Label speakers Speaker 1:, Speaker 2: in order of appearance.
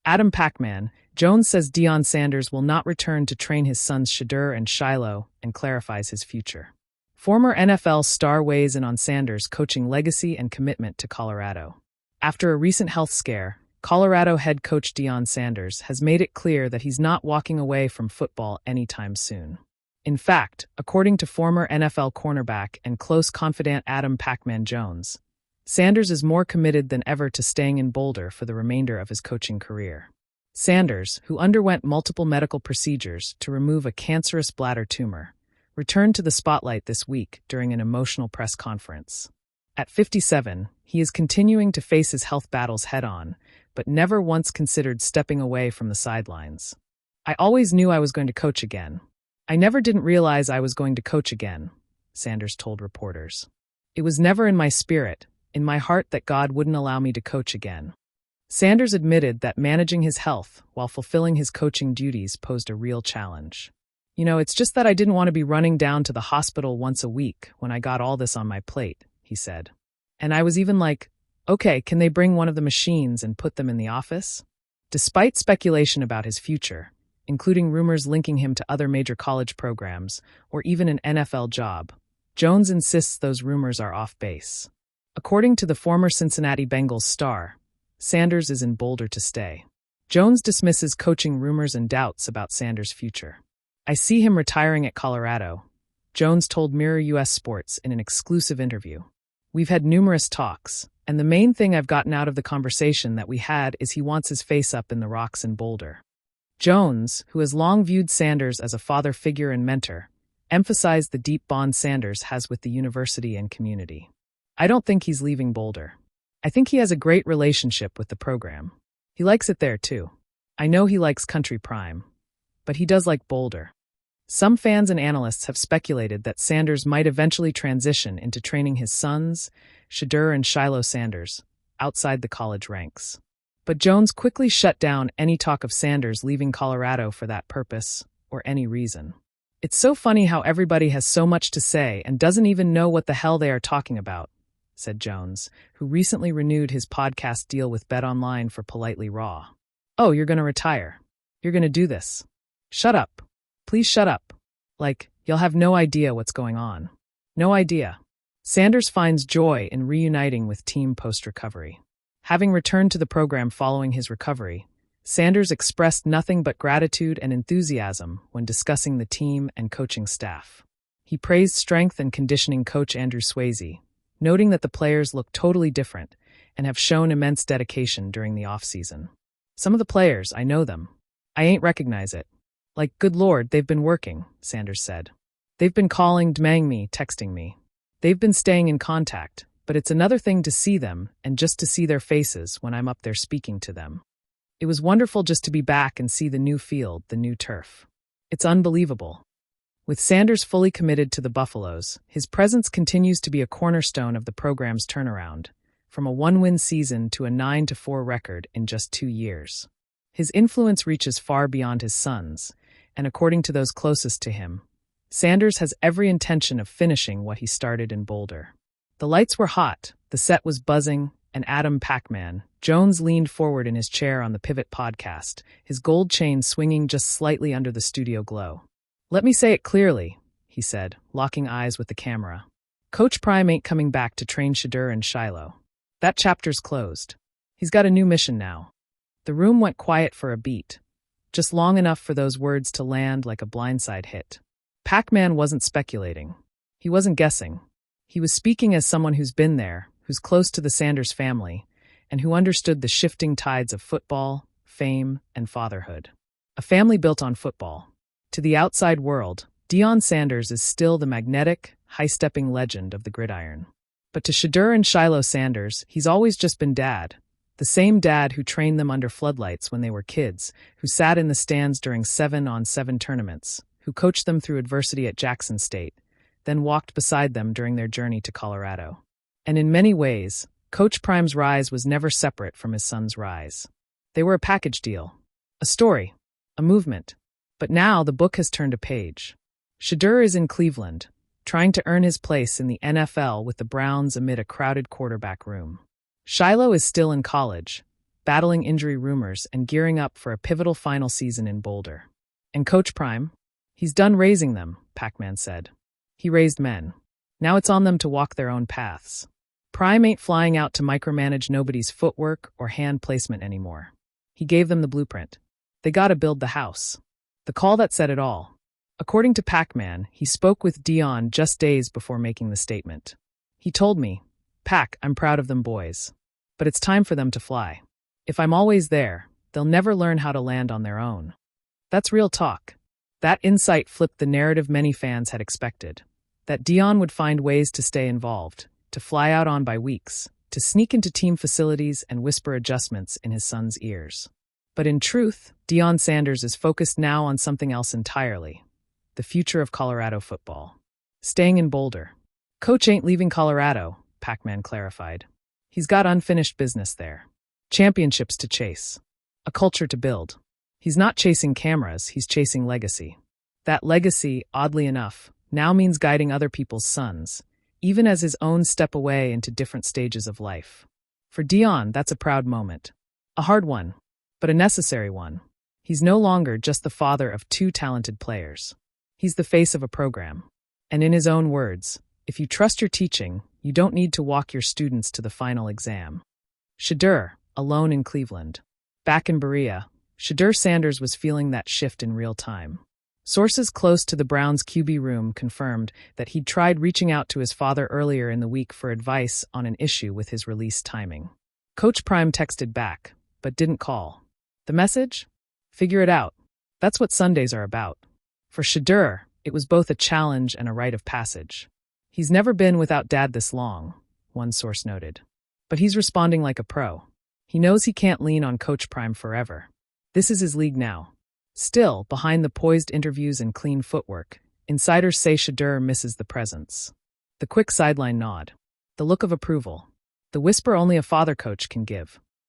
Speaker 1: Pacman Jones says Deion Sanders will not return to train his sons Shedeur and Shilo and clarifies his future. Former NFL star weighs in on Sanders' coaching legacy and commitment to Colorado. After a recent health scare, Colorado head coach Deion Sanders has made it clear that he's not walking away from football anytime soon. In fact, according to former NFL cornerback and close confidant Pacman Jones, Sanders is more committed than ever to staying in Boulder for the remainder of his coaching career. Sanders, who underwent multiple medical procedures to remove a cancerous bladder tumor, returned to the spotlight this week during an emotional press conference. At 57, he is continuing to face his health battles head-on, but never once considered stepping away from the sidelines. "I always knew I was going to coach again. I never didn't realize I was going to coach again," Sanders told reporters. "It was never in my spirit, in my heart, that God wouldn't allow me to coach again." Sanders admitted that managing his health while fulfilling his coaching duties posed a real challenge. It's just that I didn't want to be running down to the hospital once a week when I got all this on my plate," he said. "And I was even like, okay, can they bring one of the machines and put them in the office?" Despite speculation about his future, including rumors linking him to other major college programs or even an NFL job, Jones insists those rumors are off base. According to the former Cincinnati Bengals star, Sanders is in Boulder to stay. Jones dismisses coaching rumors and doubts about Sanders' future. "I see him retiring at Colorado," Jones told Mirror US Sports in an exclusive interview. "We've had numerous talks, and the main thing I've gotten out of the conversation that we had is he wants his face up in the rocks in Boulder." Jones, who has long viewed Sanders as a father figure and mentor, emphasized the deep bond Sanders has with the university and community. "I don't think he's leaving Boulder. I think he has a great relationship with the program. He likes it there too. I know he likes Country Prime, but he does like Boulder." Some fans and analysts have speculated that Sanders might eventually transition into training his sons, Shedeur and Shilo Sanders, outside the college ranks. But Jones quickly shut down any talk of Sanders leaving Colorado for that purpose or any reason. "It's so funny how everybody has so much to say and doesn't even know what the hell they are talking about," said Jones, who recently renewed his podcast deal with BetOnline for Politely Raw. "Oh, you're going to retire. You're going to do this. Shut up. Please shut up. Like, you'll have no idea what's going on. No idea." Sanders finds joy in reuniting with team post-recovery. Having returned to the program following his recovery, Sanders expressed nothing but gratitude and enthusiasm when discussing the team and coaching staff. He praised strength and conditioning coach Andrew Swayze, noting that the players look totally different and have shown immense dedication during the offseason. "Some of the players, I know them. I ain't recognize it. Like, good Lord, they've been working," Sanders said. "They've been calling, dmang me, texting me. They've been staying in contact, but it's another thing to see them and just to see their faces when I'm up there speaking to them. It was wonderful just to be back and see the new field, the new turf. It's unbelievable." With Sanders fully committed to the Buffaloes, his presence continues to be a cornerstone of the program's turnaround, from a 1-win season to a 9-4 record in just 2 years. His influence reaches far beyond his sons, and according to those closest to him, Sanders has every intention of finishing what he started in Boulder. The lights were hot, the set was buzzing, and Pacman Jones leaned forward in his chair on the Pivot podcast, his gold chain swinging just slightly under the studio glow. "Let me say it clearly," he said, locking eyes with the camera. "Coach Prime ain't coming back to train Shedeur and Shilo. That chapter's closed. He's got a new mission now." The room went quiet for a beat, just long enough for those words to land like a blindside hit. Pacman wasn't speculating. He wasn't guessing. He was speaking as someone who's been there, who's close to the Sanders family, and who understood the shifting tides of football, fame, and fatherhood. A family built on football. To the outside world, Deion Sanders is still the magnetic, high-stepping legend of the gridiron. But to Shedeur and Shilo Sanders, he's always just been dad. The same dad who trained them under floodlights when they were kids, who sat in the stands during 7-on-7 tournaments, who coached them through adversity at Jackson State, then walked beside them during their journey to Colorado. And in many ways, Coach Prime's rise was never separate from his son's rise. They were a package deal, a story, a movement. But now the book has turned a page. Shedeur is in Cleveland, trying to earn his place in the NFL with the Browns amid a crowded quarterback room. Shilo is still in college, battling injury rumors and gearing up for a pivotal final season in Boulder. And Coach Prime? He's done raising them, Pacman said. He raised men. Now it's on them to walk their own paths. Prime ain't flying out to micromanage nobody's footwork or hand placement anymore. He gave them the blueprint. They gotta build the house. The call that said it all. According to Pacman, he spoke with Deion just days before making the statement. He told me, "Pac, I'm proud of them boys. But it's time for them to fly. If I'm always there, they'll never learn how to land on their own." That's real talk. That insight flipped the narrative many fans had expected. That Deion would find ways to stay involved, to fly out on by weeks, to sneak into team facilities and whisper adjustments in his son's ears. But in truth, Deion Sanders is focused now on something else entirely. The future of Colorado football. Staying in Boulder. Coach ain't leaving Colorado, Pacman clarified. He's got unfinished business there. Championships to chase. A culture to build. He's not chasing cameras, he's chasing legacy. That legacy, oddly enough, now means guiding other people's sons, even as his own step away into different stages of life. For Deion, that's a proud moment. A hard one, but a necessary one. He's no longer just the father of two talented players. He's the face of a program. And in his own words, if you trust your teaching, you don't need to walk your students to the final exam. Shedeur, alone in Cleveland. Back in Berea, Shedeur Sanders was feeling that shift in real time. Sources close to the Browns' QB room confirmed that he'd tried reaching out to his father earlier in the week for advice on an issue with his release timing. Coach Prime texted back, but didn't call. The message? Figure it out. That's what Sundays are about. For Shedeur, it was both a challenge and a rite of passage. He's never been without Dad this long, one source noted. But he's responding like a pro. He knows he can't lean on Coach Prime forever. This is his league now. Still, behind the poised interviews and clean footwork, insiders say Shedeur misses the presence. The quick sideline nod. The look of approval. The whisper only a father coach can give.